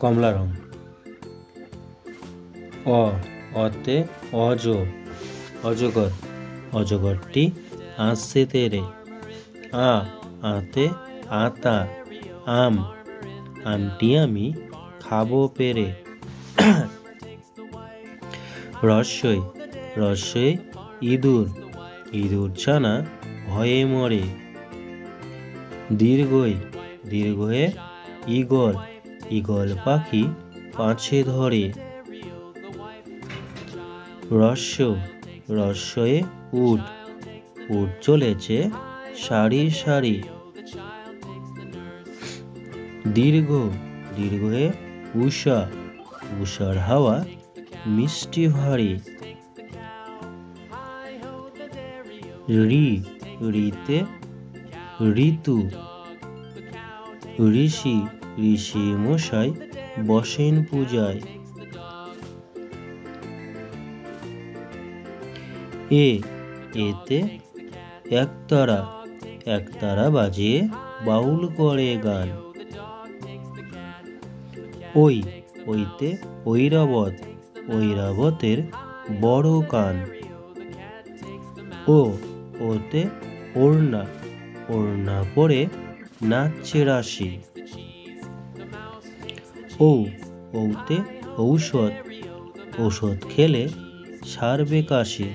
কমলা রং। অতে অজগর, অজগরটি আসছে তেরে। আতে আতা, আমটি আমি খাবো পেরে। রস্যই ইঁদুর, ইঁদুর ছানা ভয়ে মরে। দীর্ঘয়ে ঈগল পাখি পাছে ধরে। রস্যয়ে উট, উট চলেছে সারি সারি। দীর্ঘয়ে উষার হাওয়া মিষ্টি ভারী। ঋতে ঋতু, ঋষি মশাই বসেন পূজায়। এতে একতারা বাজিয়ে বাউল করে গান। ওইতে ঐরাবতের বড় কান। ওতে ওড়না পরে নাচছে রাশি। ঔতে ঔষধ খেলে সারবে কাশি।